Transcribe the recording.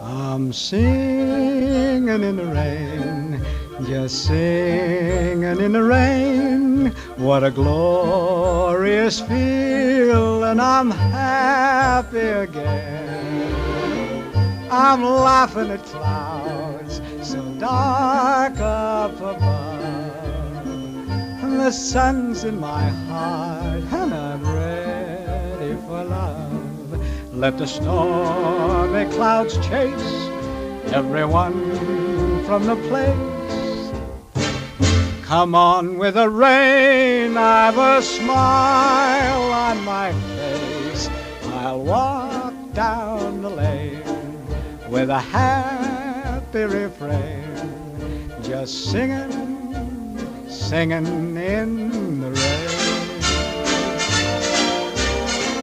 I'm singing in the rain, just singing in the rain. What a glorious feeling, I'm happy again. I'm laughing at clouds so dark up above, and the sun's in my heart, and I'm ready for love. Let the stormy clouds chase everyone from the place. Come on with the rain, I've a smile on my face. I'll walk down the lane with a happy refrain, just singing, singing in the rain.